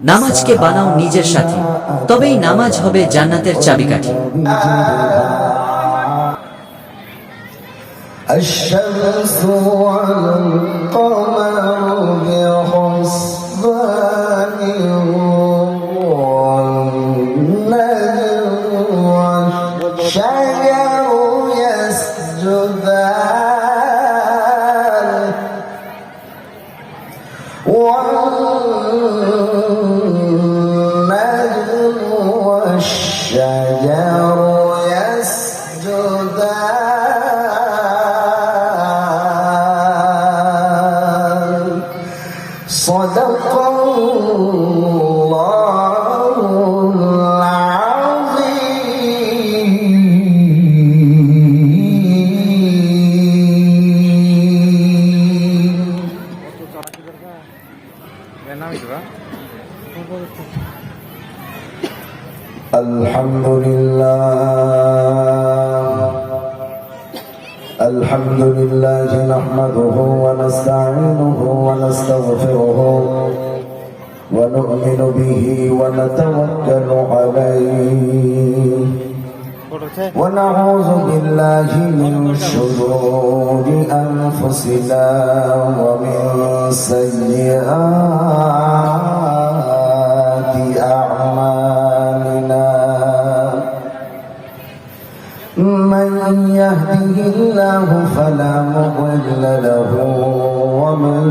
নামাজকে বানাও নিজের সাথী, তবেই নামাজ হবে জান্নাতের চাবিকাঠি। الشمس والقمر بحسبان والنجم والشجر يسجدان والنجم والشجر يسجدان صدق الله العظيم. الحمد لله نحمده ونستعينه ونستغفره ونؤمن به ونتوكل عليه ونعوذ بالله من شرور أنفسنا ومن سيئات أعمالنا. من يهده الله فلا مضل له ومن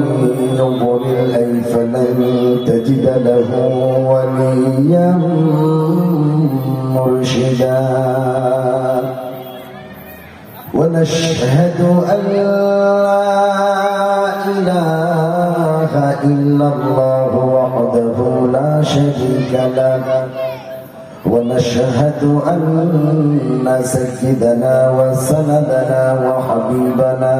يضلل فلن تجد له وليا مرشدا. ونشهد أن لا إله إلا الله وحده لا شريك له. ونشهد أن سيدنا وسندنا وحبيبنا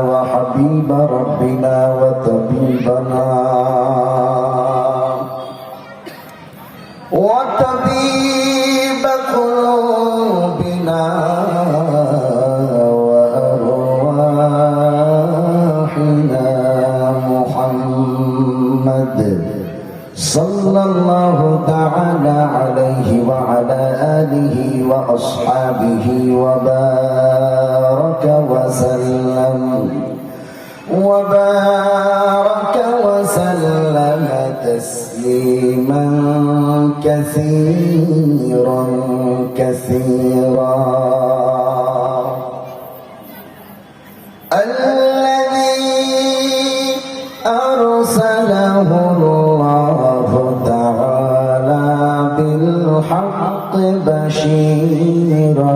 وحبيب ربنا وطبيبنا وطبيب قلوبنا وأرواحنا محمد صلى الله تعالى عليه وعلى آله وأصحابه وبارك وسلم تسليما كثيرا كثيرا. الذي أرسله الله تعالى بالحق بشيرا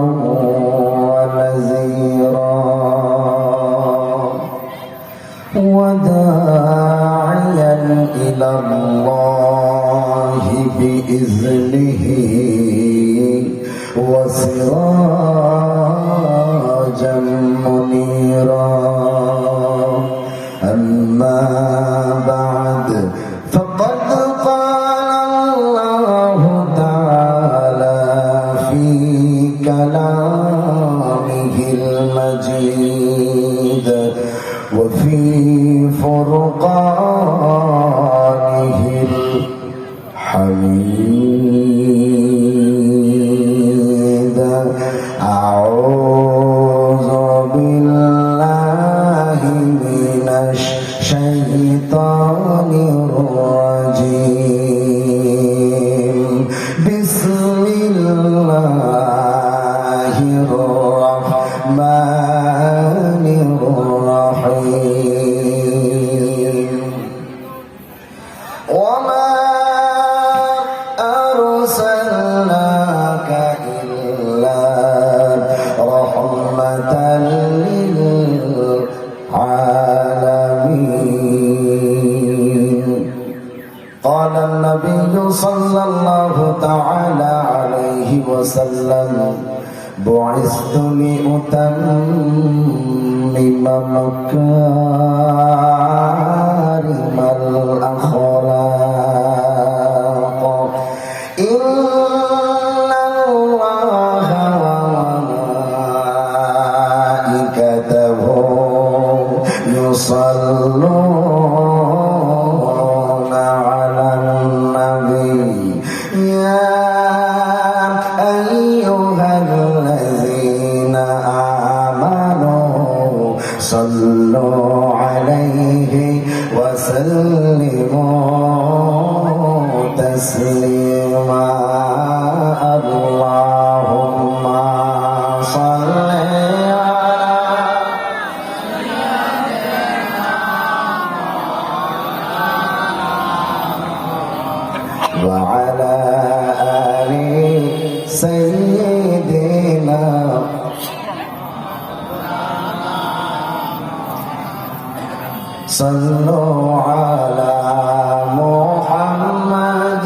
ونذيرا وداعيا إلى الله بإذنه وسراجا منيرا. أما بعد فقد قال الله تعالى في كلامه المجيد وفي فرقانه الحميد. أعوذ بالله من الشيطان الرجيم. بسم الله الرحمن الرحيم. وما أرسلناك إلا رحمة للعالمين. قال النبي صلى الله تعالى عليه وسلم بعثت لأتمم مكارم الأخلاق. إن الله وملائكته يصلون على النبي تسليما اللهم صل وعلى آل سيدنا صلوا على محمد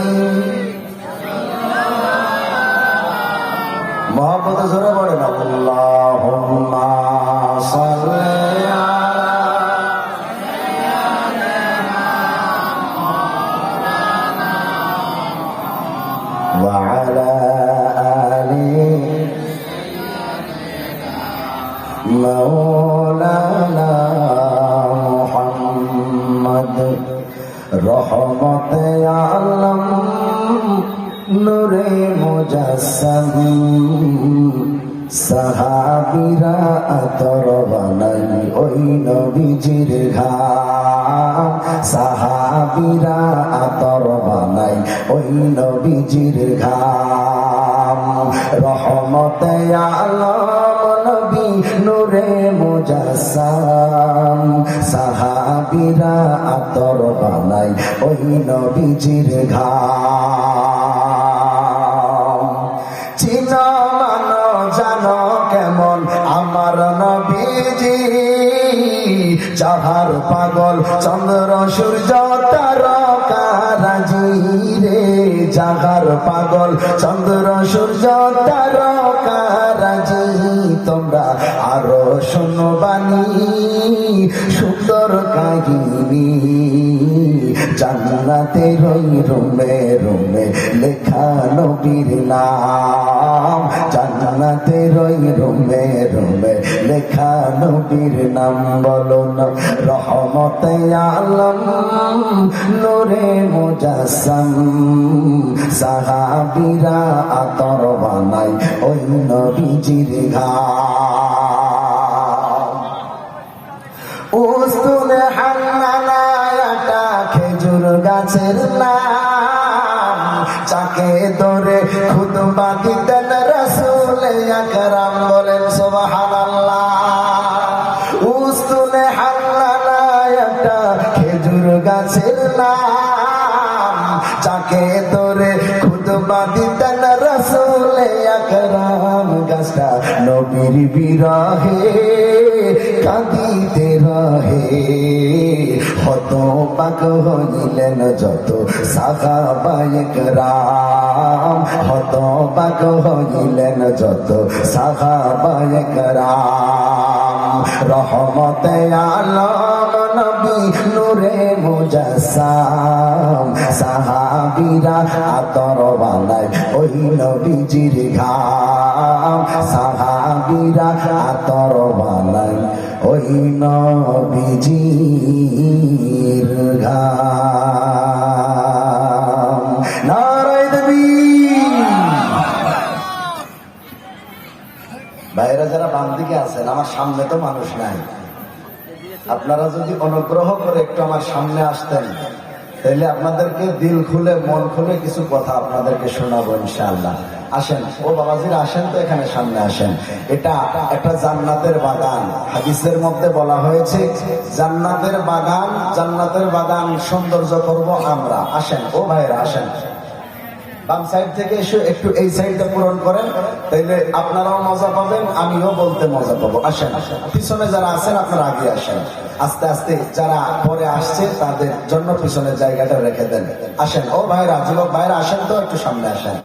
محمد زوره পড়েন اللهم صل وعلى آل مولانا محمد رحمت عالم নূরে মুজাসসাম সাহাবীরা আতর বানাই ওই নবীজির ঘাম সাহাবীরা আতর বানাই ওই নবীজির ঘাম রহমতে আলম নবী নূরে মুজাসসাম সাহাবীরা আতর বানাই ওই নবীজির ঘাম চিনা মানো জানো কেমন আমার নবীজি যাহার পাগল চন্দ্র সূর্য তারকারাজি রে যাহার পাগল চন্দ্র সূর্য তারকারাজি তোমরা আরো শুনবানি সুন্দর কাহিনী জান্নাতে রই রুমে রুমে লেখা নবীর নাম জান্নাতে রই রুমে রুমে লেখা নবীর নাম বলুন রহমতে আলম নূরে মুজাসসাম সাহাবীরা আতর বানাই ওই নবীজির ঘাম উস্তুনে হান্নানায়াটা খেজুর গাছের নাম যাকে ধরে খুতবা দিতেন রাসূল আকরাম বলেন সুবহানাল্লাহ উস্তুনে হান্নানায়াটা খেজুর গাছের নাম যাকে ধরে খুতবা দিতেন রাসূল আকরাম গাছটা নবীর বিরহে কাঁদিতে রহে হতবাক হইলেন যত সাহাবায়ে কেরাম হতবাক হইলেন যত সাহাবায়ে কেরাম রহমতে আলম নবী নূরে মুজাসসাম সাহাবীরা আতর বানাই ওই নবীজির ঘাম সাহাবীরা আতর বানাই ওই নবীজির ঘাম নারায়ে তাকবীর ভাইরা যারা বাম দিকে আছেন আমার সামনে তো মানুষ নাই আপনারা যদি অনুগ্রহ করে একটু আমার সামনে আসতেন তাহলে আপনাদেরকে দিল খুলে মন খুলে কিছু কথা আপনাদেরকে শোনাবো ইনশাআল্লাহ আসেন ও বাবাজিরা আসেন তো এখানে সামনে আসেন এটা একটা জান্নাতের বাগান হাদিসের মধ্যে বলা হয়েছে জান্নাতের বাগান সৌন্দর্য করব আমরা আসেন ও ভাইরা আসেন বাম সাইড থেকে এসে একটু এই সাইডটা পূরণ করেন তাইলে আপনারাও মজা পাবেন আমিও বলতে মজা পাবো আসেন পিছনে যারা আছেন আপনারা আগে আসেন আস্তে আস্তে যারা পরে আসছে তাদের জন্য পিছনের জায়গাটা রেখে দেন আসেন ও ভাইরা যুবক ভাইরা আসেন তো একটু সামনে আসেন